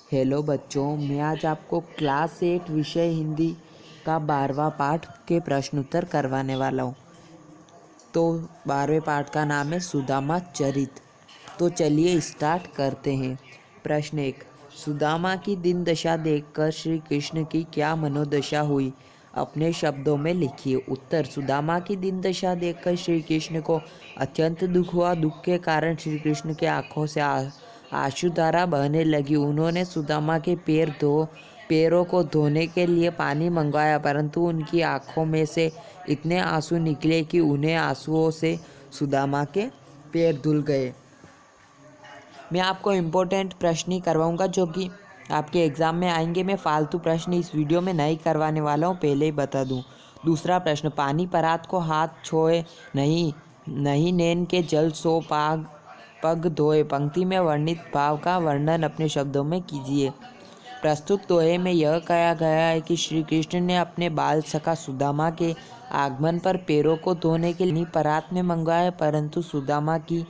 Hello बच्चों, मैं आज आपको क्लास 8 विषय हिंदी का 12वां पाठ के प्रश्न उत्तर करवाने वाला हूँ। तो 12वें पाठ का नाम है सुदामा चरित। तो चलिए स्टार्ट करते हैं। प्रश्न 1। सुदामा की दिन दशा देखकर श्री कृष्ण की क्या मनोदशा हुई? अपने शब्दों में लिखिए। उत्तर। सुदामा की दिन दशा देखकर श्री कृष्ण को अत्यंत दुख हुआ। दुख के कारण श्री कृष्ण के आंखों से आंसुधारा बहने लगी। उन्होंने सुदामा के पैरों को धोने के लिए पानी मंगवाया, परंतु उनकी आंखों में से इतने आंसू निकले कि उन्हें आंसुओं से सुदामा के पैर धुल गए। मैं आपको इम्पोर्टेंट प्रश्न ही करवाऊंगा जो कि आपके एग्ज़ाम में आएंगे। मैं फालतू प्रश्न इस वीडियो में नहीं करवाने वाला हूँ, पहले ही बता दूँ। दूसरा प्रश्न। पानी परात को हाथ छोए नहीं नैन के जल सो पग धोए। पंक्ति में वर्णित भाव का वर्णन अपने शब्दों में कीजिए। प्रस्तुत दोहे में यह कहा गया है कि श्री कृष्ण ने अपने बाल सखा सुदामा के आगमन पर पैरों को धोने के लिए परात में मंगवाया, परंतु सुदामा की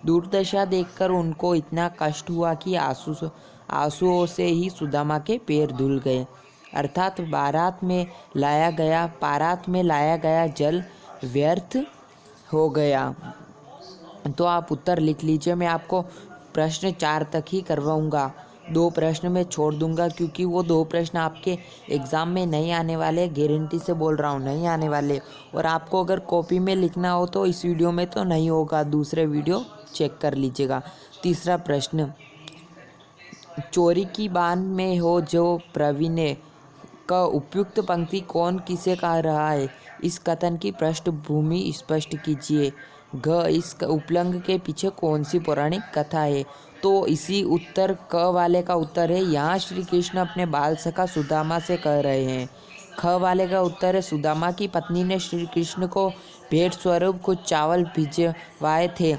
दुर्दशा देखकर उनको इतना कष्ट हुआ कि आंसुओं से ही सुदामा के पैर धुल गए। अर्थात पारात में लाया गया जल व्यर्थ हो गया। तो आप उत्तर लिख लीजिए। मैं आपको प्रश्न 4 तक ही करवाऊंगा। 2 प्रश्न मैं छोड़ दूंगा क्योंकि वो 2 प्रश्न आपके एग्ज़ाम में नहीं आने वाले। गारंटी से बोल रहा हूँ, नहीं आने वाले। और आपको अगर कॉपी में लिखना हो तो इस वीडियो में तो नहीं होगा, दूसरे वीडियो चेक कर लीजिएगा। तीसरा प्रश्न। चोरी की बान में हो जो प्रवीणे का उपयुक्त पंक्ति कौन किसे कह रहा है? इस कथन की पृष्ठभूमि स्पष्ट कीजिए। इस उपलंग के पीछे कौन सी पौराणिक कथा है? तो इसी उत्तर क वाले का उत्तर है, यहाँ श्री कृष्ण अपने बाल सखा सुदामा से कह रहे हैं। ख वाले का उत्तर है, सुदामा की पत्नी ने श्री कृष्ण को भेंट स्वरूप कुछ चावल भिजवाए थे।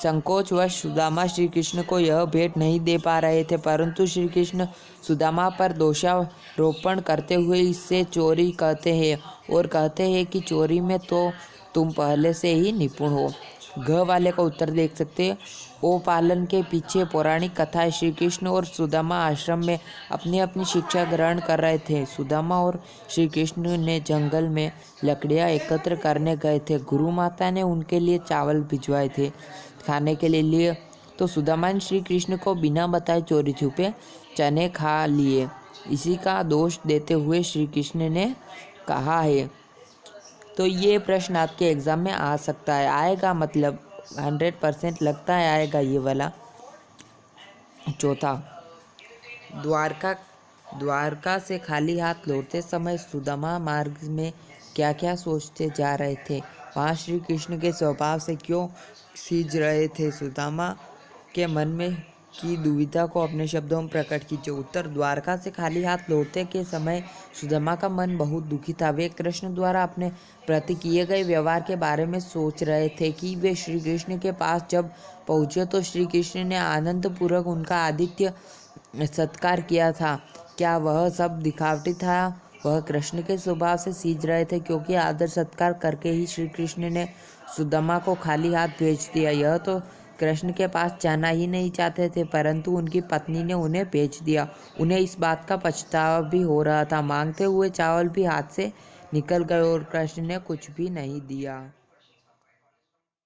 संकोचवश सुदामा श्री कृष्ण को यह भेंट नहीं दे पा रहे थे, परंतु श्री कृष्ण सुदामा पर दोषारोपण करते हुए इससे चोरी कहते हैं और कहते हैं कि चोरी में तो तुम पहले से ही निपुण हो। घ वाले का उत्तर देख सकते हैं। ओ पालन के पीछे पौराणिक कथा है। श्री कृष्ण और सुदामा आश्रम में अपनी अपनी शिक्षा ग्रहण कर रहे थे। सुदामा और श्री कृष्ण ने जंगल में लकड़ियाँ एकत्र करने गए थे। गुरु माता ने उनके लिए चावल भिजवाए थे खाने के लिए, तो सुदामा ने श्री कृष्ण को बिना बताए चोरी छुपे चने खा लिए। इसी का दोष देते हुए श्री कृष्ण ने कहा है। तो ये प्रश्न आपके एग्ज़ाम में आ सकता है, आएगा, मतलब 100% लगता है आएगा ये वाला। चौथा। द्वारका से खाली हाथ लौटते समय सुदामा मार्ग में क्या क्या सोचते जा रहे थे? वहाँ श्री कृष्ण के स्वभाव से क्यों सींच रहे थे? सुदामा के मन में की दुविधा को अपने शब्दों में प्रकट कीजिए। उत्तर। द्वारका से खाली हाथ लौटते के समय सुदामा का मन बहुत दुखी था। वे कृष्ण द्वारा अपने प्रति किए गए व्यवहार के बारे में सोच रहे थे कि वे श्री कृष्ण के पास जब पहुँचे तो श्री कृष्ण ने आनंदपूर्वक उनका आतिथ्य सत्कार किया था। क्या वह सब दिखावटी था? वह कृष्ण के स्वभाव से सींच रहे थे, क्योंकि आदर सत्कार करके ही श्री कृष्ण ने सुदामा को खाली हाथ भेज दिया। यह तो कृष्ण के पास जाना ही नहीं चाहते थे, परंतु उनकी पत्नी ने उन्हें भेज दिया। उन्हें इस बात का पछतावा भी हो रहा था। मांगते हुए चावल भी हाथ से निकल गए और कृष्ण ने कुछ भी नहीं दिया।